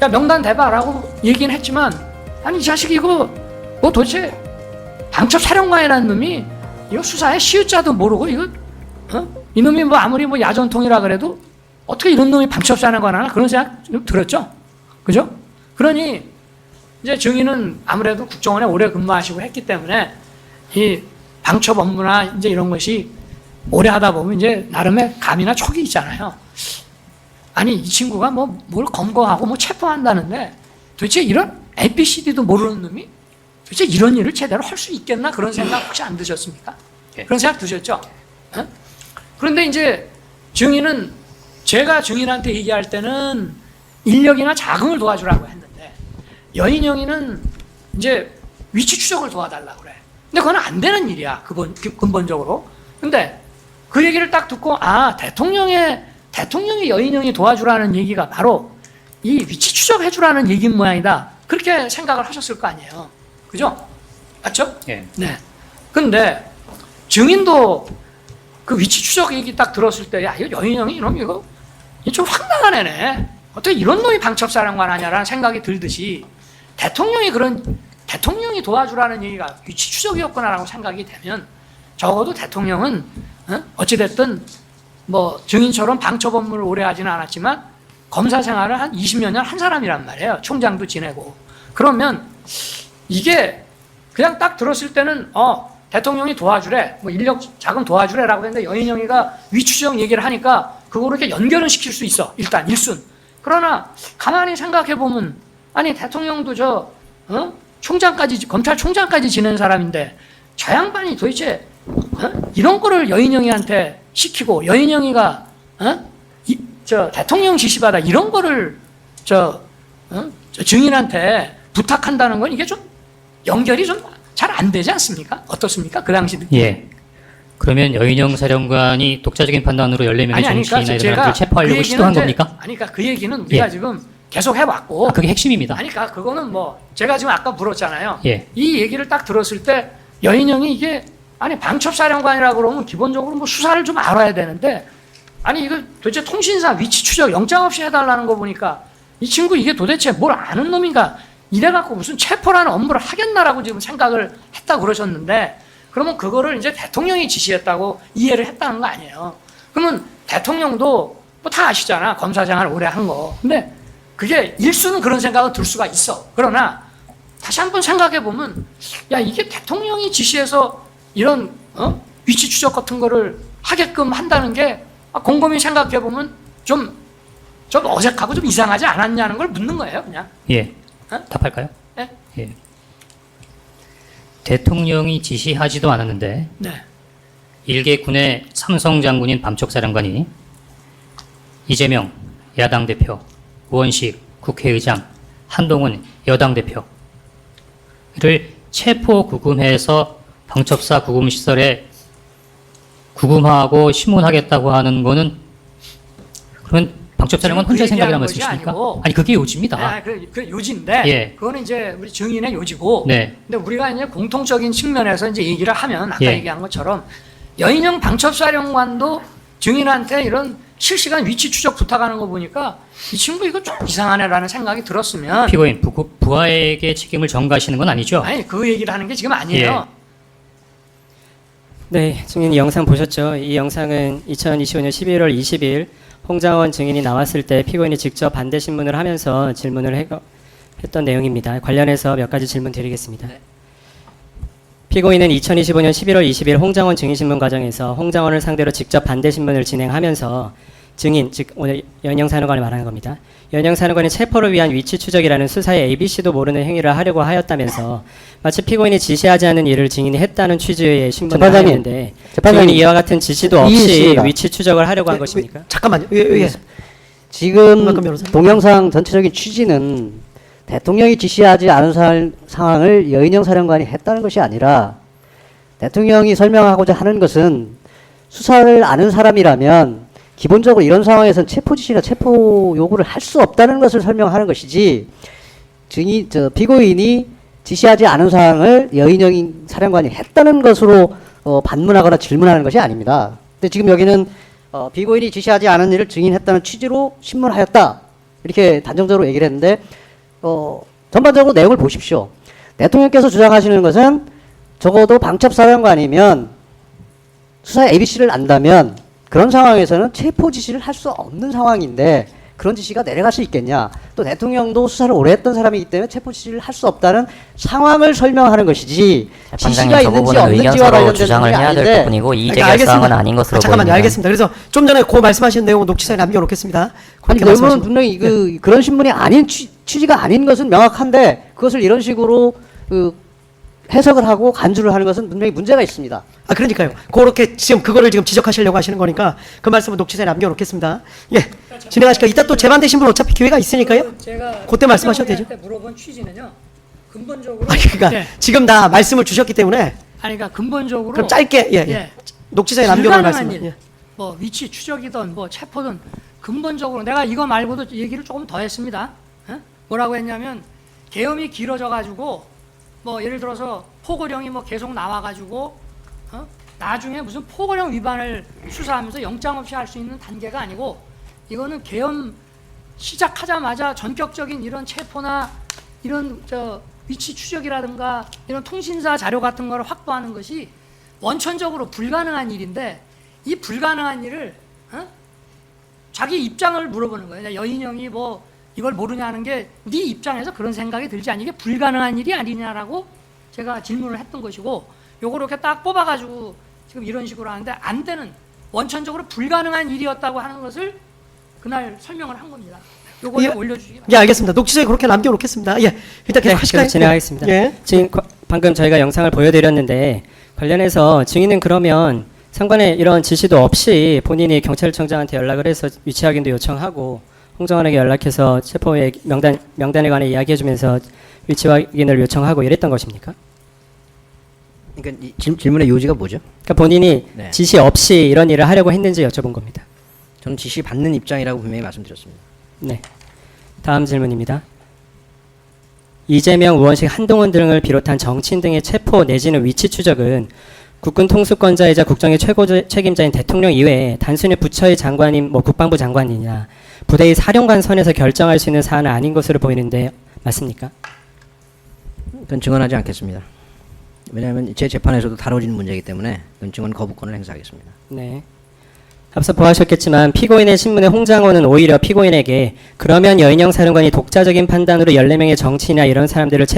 야 명단 대봐라고 얘기는 했지만 아니 이 자식이 이거 뭐 도대체 방첩 사령관이라는 놈이 이거 수사에 시읒자도 모르고 이거 이놈이 뭐 아무리 뭐 야전통이라 그래도 어떻게 이런 놈이 방첩 사령관 하나 그런 생각 좀 들었죠. 그죠? 그러니 이제 증인은 아무래도 국정원에 오래 근무하시고 했기 때문에 이 방첩 업무나 이제 이런 것이 오래 하다 보면 이제 나름의 감이나 촉이 있잖아요. 아니 이 친구가 뭐 뭘 검거하고 뭐 체포한다는데 도대체 이런 ABCD도 모르는 놈이 도대체 이런 일을 제대로 할 수 있겠나 그런 생각 혹시 안 드셨습니까? 그런 생각 드셨죠? 그런데 이제 증인은 제가 증인한테 얘기할 때는 인력이나 자금을 도와주라고 했는데 여인영이는 이제 위치 추적을 도와달라고 그래. 근데 그건 안 되는 일이야 근본적으로. 근데 그 얘기를 딱 듣고 대통령이 여인영이 도와주라는 얘기가 바로 이 위치 추적해주라는 얘기인 모양이다. 그렇게 생각을 하셨을 거 아니에요. 그죠? 맞죠? 예. 네. 근데 증인도 그 위치 추적 얘기 딱 들었을 때, 야, 이거 여인영이 이거 좀 황당한 애네. 어떻게 이런 놈이 방첩사령관 하냐라는 생각이 들듯이 대통령이 도와주라는 얘기가 위치 추적이었구나라고 생각이 되면 적어도 대통령은 어찌됐든 뭐 증인처럼 방첩 업무를 오래 하지는 않았지만 검사 생활을 한 20여 년 한 사람이란 말이에요. 총장도 지내고. 그러면 이게 그냥 딱 들었을 때는 대통령이 도와주래, 뭐 인력 자금 도와주래라고 했는데 여인영이가 위추적 얘기를 하니까 그거를 이렇게 연결은 시킬 수 있어. 일단 일순. 그러나 가만히 생각해 보면 아니 대통령도 총장까지 검찰총장까지 지낸 사람인데 저 양반이 도대체 이런 거를 여인영이한테 시키고 여인영이가 대통령 지시받아 이런 거를 저 증인한테 부탁한다는 건 이게 좀 연결이 좀 잘 안 되지 않습니까? 어떻습니까? 그 당시 느낌. 예. 그러면 여인영 사령관이 독자적인 판단으로 14명의 정치인이나 이런 사람들을 체포하려고 시도한 겁니까? 아니, 그러니까 그 얘기는 우리가 지금 계속 해왔고. 그게 핵심입니다. 아니, 그러니까 그거는 뭐 제가 지금 아까 물었잖아요. 예. 이 얘기를 딱 들었을 때 여인영이 이게 아니 방첩사령관이라고 그러면 기본적으로 뭐 수사를 좀 알아야 되는데 아니 이거 도대체 통신사 위치 추적 영장 없이 해달라는 거 보니까 이 친구 이게 도대체 뭘 아는 놈인가 이래갖고 무슨 체포라는 업무를 하겠나라고 지금 생각을 했다고 그러셨는데 그러면 그거를 이제 대통령이 지시했다고 이해를 했다는 거 아니에요. 그러면 대통령도 뭐 다 아시잖아. 검사 생활 오래 한 거. 근데 그게 일수는 그런 생각은 들 수가 있어. 그러나 다시 한번 생각해 보면 야 이게 대통령이 지시해서 이런 위치 추적 같은 거를 하게끔 한다는 게 곰곰이 생각해 보면 좀 어색하고 좀 이상하지 않았냐는 걸 묻는 거예요, 그냥. 예. 답할까요? 네? 예. 대통령이 지시하지도 않았는데 네. 일개 군의 삼성 장군인 밤촉사령관이 이재명 야당 대표, 우원식 국회의장, 한동훈 여당 대표를 체포 구금해서 방첩사 구금시설에 구금하고 신문하겠다고 하는 거는 그러면 방첩사령관 혼자 생각이란 말씀이십니까? 아니 그게 요지입니다. 그 요지인데 예. 그거는 이제 우리 증인의 요지고 네. 근데 우리가 이제 공통적인 측면에서 이제 얘기를 하면 아까 예. 얘기한 것처럼 여인영 방첩사령관도 증인한테 이런 실시간 위치 추적 부탁하는 거 보니까 이 친구 이거 좀 이상하네라는 생각이 들었으면 피고인 부하에게 책임을 전가하시는 건 아니죠? 아니 그 얘기를 하는 게 지금 아니에요. 네, 증인 영상 보셨죠? 이 영상은 2025년 11월 20일 홍장원 증인이 나왔을 때 피고인이 직접 반대 신문을 하면서 질문을 했던 내용입니다. 관련해서 몇 가지 질문 드리겠습니다. 네. 피고인은 2025년 11월 20일 홍장원 증인신문 과정에서 홍장원을 상대로 직접 반대 신문을 진행하면서 증인, 즉 오늘 연영 사령관이 말하는 겁니다. 연영 사령관이 체포를 위한 위치 추적이라는 수사의 ABC도 모르는 행위를 하려고 하였다면서 마치 피고인이 지시하지 않은 일을 증인이 했다는 취지의 신문을 하였는데 증인이 이와 같은 지시도 없이 위치 추적을 하려고 한 것입니까? 잠깐만요. 지금 동영상 전체적인 취지는 대통령이 지시하지 않은 상황을 여인영 사령관이 했다는 것이 아니라 대통령이 설명하고자 하는 것은 수사를 아는 사람이라면 기본적으로 이런 상황에서는 체포 지시나 체포 요구를 할 수 없다는 것을 설명하는 것이지 피고인이 지시하지 않은 사항을 여인영 사령관이 했다는 것으로 반문하거나 질문하는 것이 아닙니다. 근데 지금 여기는 피고인이 지시하지 않은 일을 증인했다는 취지로 신문하였다 이렇게 단정적으로 얘기를 했는데 전반적으로 내용을 보십시오. 대통령께서 주장하시는 것은 적어도 방첩사령관이면 수사의 ABC를 안다면 그런 상황에서는 체포 지시를 할 수 없는 상황인데 그런 지시가 내려갈 수 있겠냐. 또 대통령도 수사를 오래 했던 사람이기 때문에 체포 지시를 할 수 없다는 상황을 설명하는 것이지 지시가 재판장님 저 있는지 부분은 없는지와 의견서로 관련된 주장을 부분이 해야 될 아닌데 부분이고 이 그러니까 재결 알겠습니다. 사항은 아닌 것으로 잠깐만요. 보입니다. 알겠습니다. 그래서 좀 전에 그 말씀하신 내용은 녹취서에 남겨놓겠습니다. 아니 그렇게 내용은 말씀하신 분명히 그런 신문이 아닌 취지가 아닌 것은 명확한데 그것을 이런 식으로 해석을 하고 간주를 하는 것은 분명히 문제가 있습니다. 아, 그러니까요. 그렇게 지금 그거를 지금 지적하시려고 하시는 거니까 그 말씀은 녹취서에 남겨놓겠습니다. 예, 진행하실까요? 이따 또 재반되신 분 어차피 기회가 있으니까요. 제가 그때 말씀하셔도 되죠. 때 물어본 취지는요. 근본적으로 아니, 그러니까 예. 지금 다 말씀을 주셨기 때문에 아니 그러니까 근본적으로 그럼 짧게 예. 녹취서에 남겨놓을 불가능한 말씀. 일, 뭐 위치 추적이든 뭐 체포든 근본적으로 내가 이거 말고도 얘기를 조금 더 했습니다. 예? 뭐라고 했냐면 계엄이 길어져 가지고 뭐 예를 들어서 포고령이 뭐 계속 나와 가지고 나중에 무슨 포고령 위반을 수사하면서 영장 없이 할 수 있는 단계가 아니고 이거는 계엄 시작하자마자 전격적인 이런 체포나 이런 위치 추적이라든가 이런 통신사 자료 같은 거를 확보하는 것이 원천적으로 불가능한 일인데 이 불가능한 일을 자기 입장을 물어보는 거예요. 여인영이 뭐 이걸 모르냐는 게 네 입장에서 그런 생각이 들지 않니? 이게 불가능한 일이 아니냐라고 제가 질문을 했던 것이고 요걸 이렇게 딱 뽑아가지고 지금 이런 식으로 하는데 안 되는 원천적으로 불가능한 일이었다고 하는 것을 그날 설명을 한 겁니다. 요걸 예, 올려주시기 바랍니다. 예, 알겠습니다. 녹취서에 그렇게 남겨놓겠습니다. 예, 일단 계속 네, 하실까요? 계속 진행하겠습니다. 예. 지금 방금 저희가 영상을 보여드렸는데 관련해서 증인은 그러면 상관의 이런 지시도 없이 본인이 경찰청장한테 연락을 해서 위치 확인도 요청하고 홍정원에게 연락해서 체포의 명단에 관해 이야기해주면서 위치 확인을 요청하고 이랬던 것입니까? 그러니까 이 질문의 요지가 뭐죠? 그러니까 본인이 네. 지시 없이 이런 일을 하려고 했는지 여쭤본 겁니다. 저는 지시 받는 입장이라고 분명히 말씀드렸습니다. 네. 다음 질문입니다. 이재명, 우원식, 한동훈 등을 비롯한 정치인 등의 체포 내지는 위치 추적은 국군 통수권자이자 국정의 최고 책임자인 대통령 이외에 단순히 부처의 장관인 국방부 장관이냐 부대의 사령관 선에서 결정할 수 있는 사안은 아닌 것으로 보이는데 맞습니까? 그건 증언하지 않겠습니다. 왜냐하면 제 재판에서도 다뤄지는 문제이기 때문에 그건 증언 거부권을 행사하겠습니다. 네. 앞서 보아하셨겠지만 피고인의 신문의 홍장호는 오히려 피고인에게 그러면 여인영 사령관이 독자적인 판단으로 14명의 정치인이나 이런 사람들을 체포